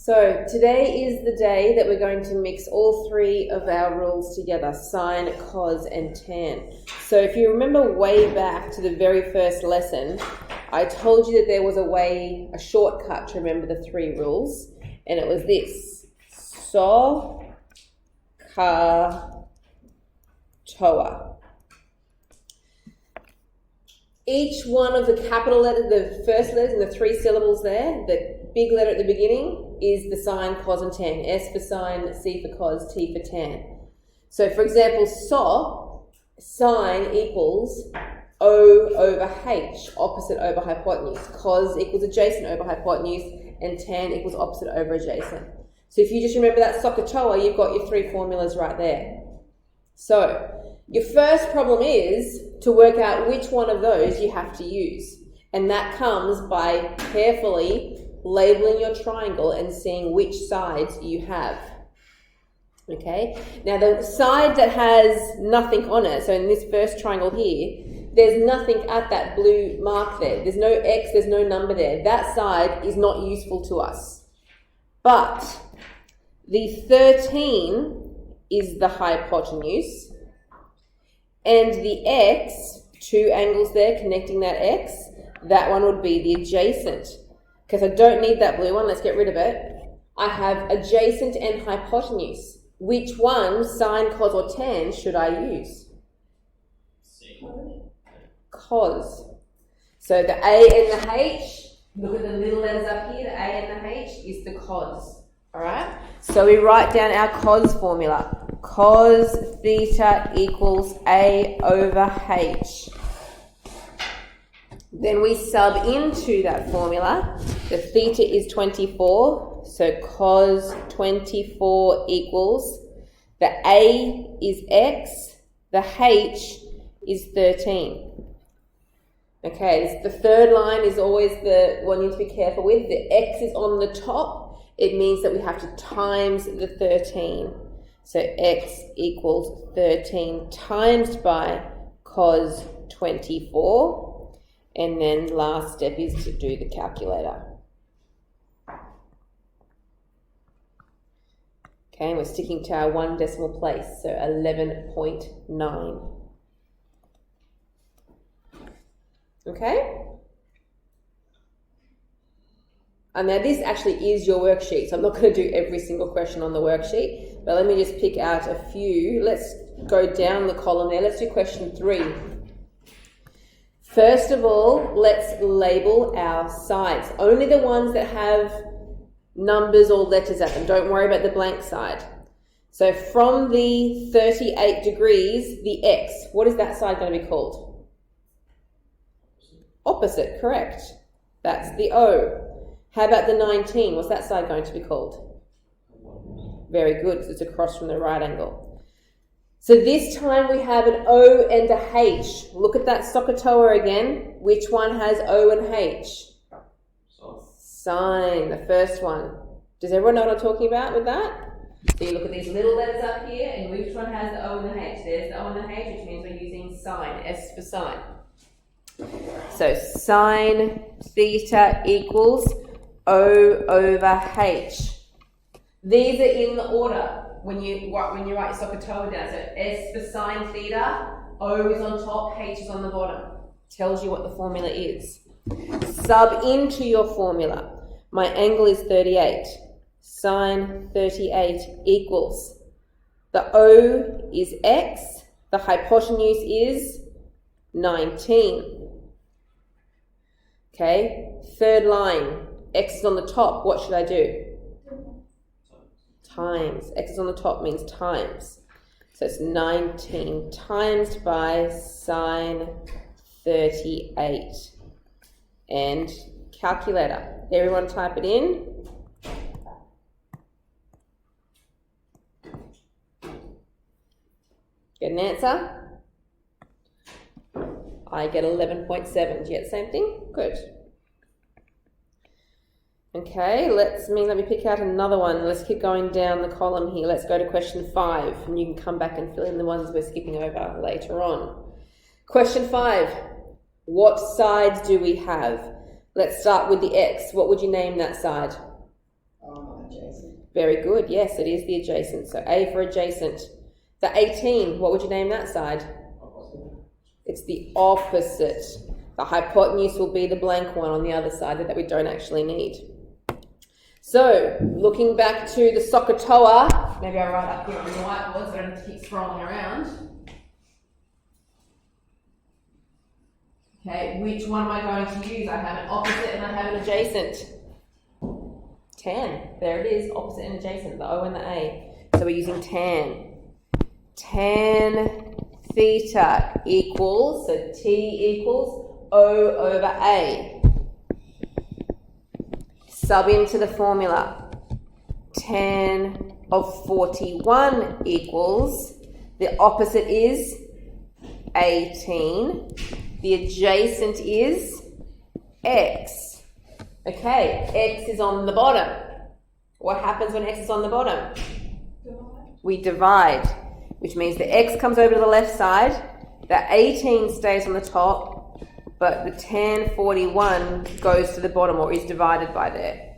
So today is the day that we're going to mix all three of our rules together, sine, cos, and tan. So if you remember way back to the very first lesson, I told you that there was a shortcut to remember the three rules, and it was this: so, ka, toa. Each one of the capital letters, the first letters and the three syllables there, the big letter at the beginning is the sine, cos, and tan. S for sine, C for cos, T for tan. So for example, sine equals O over H, opposite over hypotenuse. Cos equals adjacent over hypotenuse, and tan equals opposite over adjacent. So if you just remember that SOHCAHTOA, you've got your three formulas right there. So your first problem is to work out which one of those you have to use. And that comes by carefully labeling your triangle and seeing which sides you have. Okay? Now the side that has nothing on it, so in this first triangle here, there's nothing at that blue mark there. There's no X, there's no number there. That side is not useful to us. But the 13 is the hypotenuse, and the X, two angles there connecting that X, that one would be the adjacent. Because I don't need that blue one, let's get rid of it. I have adjacent and hypotenuse. Which one, sine, cos, or tan, should I use? Cos. So the A and the H, look at the little letters up here, the A and the H is the cos. Alright? So we write down our cos formula. Cos theta equals A over H. Then we sub into that formula. The theta is 24, so cos 24 equals, the A is X, the H is 13. Okay, the third line is always the one you need to be careful with. The X is on the top. It means that we have to times the 13. So X equals 13 times by cos 24. And then last step is to do the calculator. Okay, and we're sticking to our one decimal place, so 11.9. Okay? And now this actually is your worksheet, so I'm not going to do every single question on the worksheet, but let me just pick out a few. Let's go down the column there. Let's do question 3. First of all, let's label our sides. Only the ones that have numbers or letters at them. Don't worry about the blank side. So from the 38 degrees, the X, what is that side going to be called? Opposite, correct. That's the O. How about the 19? What's that side going to be called? Very good, it's across from the right angle. So this time we have an O and a H. Look at that SOHCAHTOA again. Which one has O and H? Sine, the first one. Does everyone know what I'm talking about with that? So you look at these little letters up here, and which one has the O and the H? There's the O and the H, which means we're using sine, S for sine. So sine theta equals O over H. These are in the order when you write your SOHCAHTOA down. So S for sine theta, O is on top, H is on the bottom. Tells you what the formula is. Sub into your formula. My angle is 38. Sine 38 equals, the O is X, the hypotenuse is 19. Okay, third line, X is on the top. What should I do? Times. X is on the top means times. So it's 19 times by sine 38. And calculator. Everyone type it in. Get an answer? I get 11.7. Do you get the same thing? Good. Okay, let me pick out another one. Let's keep going down the column here. Let's go to question 5, and you can come back and fill in the ones we're skipping over later on. Question 5. What sides do we have? Let's start with the X. What would you name that side? Very good. Yes, it is the adjacent. So A for adjacent. The 18, what would you name that side? It's the opposite. The hypotenuse will be the blank one on the other side that we don't actually need. So, looking back to the SOHCAHTOA, maybe I'll write up here on the whiteboard so I don't have to keep scrolling around. Okay, which one am I going to use? I have an opposite and I have an adjacent. Tan. There it is, opposite and adjacent, the O and the A. So we're using tan. Tan theta equals, so T equals O over A. Sub into the formula. Tan of 41 equals, the opposite is 18. The adjacent is X. Okay, X is on the bottom. What happens when X is on the bottom? We divide, which means the X comes over to the left side, the 18 stays on the top, but the tan 41 goes to the bottom or is divided by there.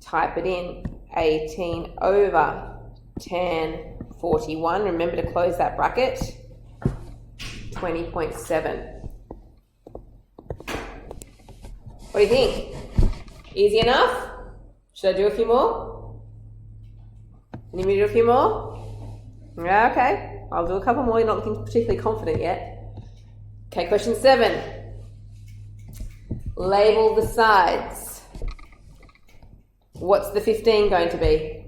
Type it in, 18 over tan 41. Remember to close that bracket. 20.7. What do you think? Easy enough? Should I do a few more? Need me to do a few more? Yeah, okay. I'll do a couple more. You're not looking particularly confident yet. Okay, question 7. Label the sides. What's the 15 going to be?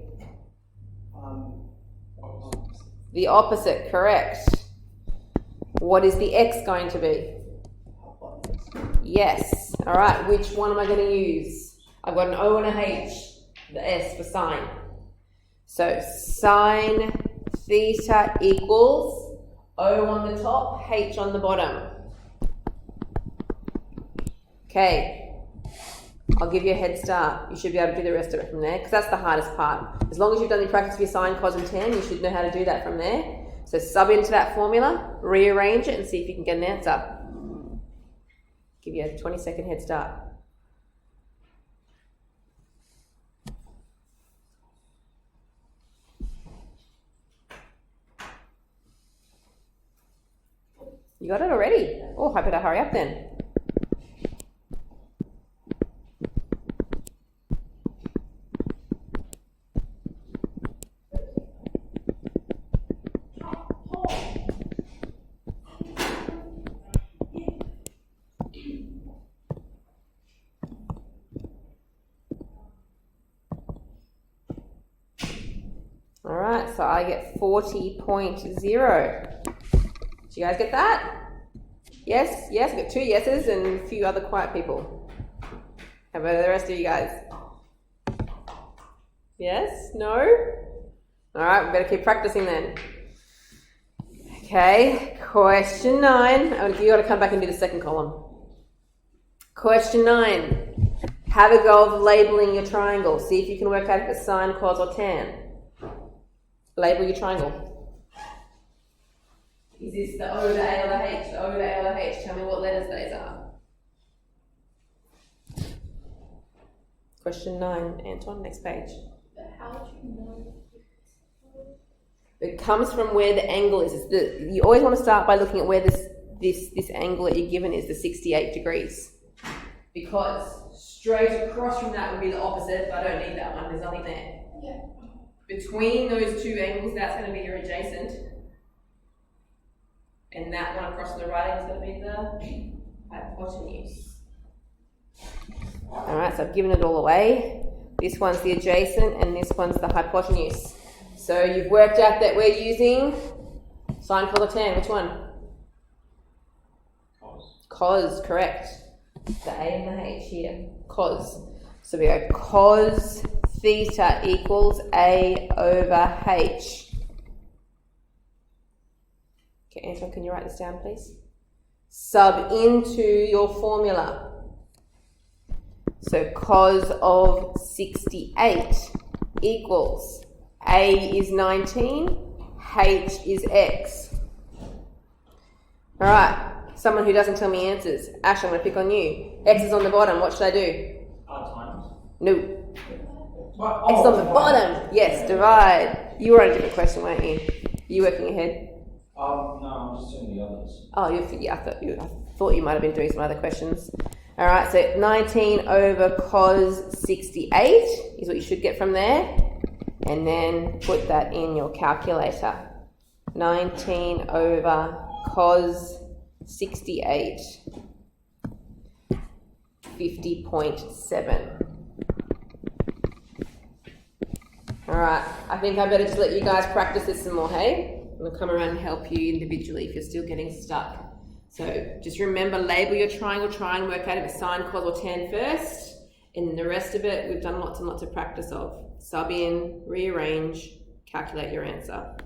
The opposite, correct. What is the X going to be? Yes. All right, which one am I going to use? I've got an O and a H, the S for sine. So sine theta equals O on the top, H on the bottom. Okay, I'll give you a head start. You should be able to do the rest of it from there, because that's the hardest part. As long as you've done the practice for your sine, cos and tan, you should know how to do that from there. So sub into that formula, rearrange it, and see if you can get an answer. Give you a 20-second head start. You got it already? Oh, I better hurry up then. All right, so I get 40.0. Did you guys get that? Yes, yes, got 2 yeses and a few other quiet people. How about the rest of you guys? Yes? No? All right, we better keep practicing then. Okay, question 9. Oh, you got to come back and do the second column. Question 9. Have a go of labeling your triangle. See if you can work out if it's sine, cos, or tan. Label your triangle. Is this the O, the A, or the H? The O, the A, or the H? Tell me what letters those are. Question 9, Anton, next page. But how do you know? It comes from where the angle is. You always want to start by looking at where this angle that you're given is, the 68 degrees. Because straight across from that would be the opposite, but I don't need that one, there's nothing there. Yeah. Between those 2 angles, that's going to be your adjacent. And that one across to the right is going to be the hypotenuse. Alright, so I've given it all away. This one's the adjacent and this one's the hypotenuse. So you've worked out that we're using sine, cos, or tan. Which one? Cos, correct. The A and the H here. Cos. So we go cos theta equals A over H. Okay, Anton, can you write this down, please? Sub into your formula. So cos of 68 equals A is 19, H is X. All right, someone who doesn't tell me answers. Ash, I'm going to pick on you. X is on the bottom. What should I do? Times. No. It's on the bottom. Yes, divide. You were on a different question, weren't you? You working ahead? No, I'm just doing the others. Oh, I thought you might have been doing some other questions. All right, so 19 over cos 68 is what you should get from there. And then put that in your calculator. 19 over cos 68, 50.7. All right, I think I better just let you guys practice this some more, hey? We'll come around and help you individually if you're still getting stuck. So just remember, label your triangle, try and work out if it's sine, cos or tan first. And the rest of it, we've done lots and lots of practice of. Sub in, rearrange, calculate your answer.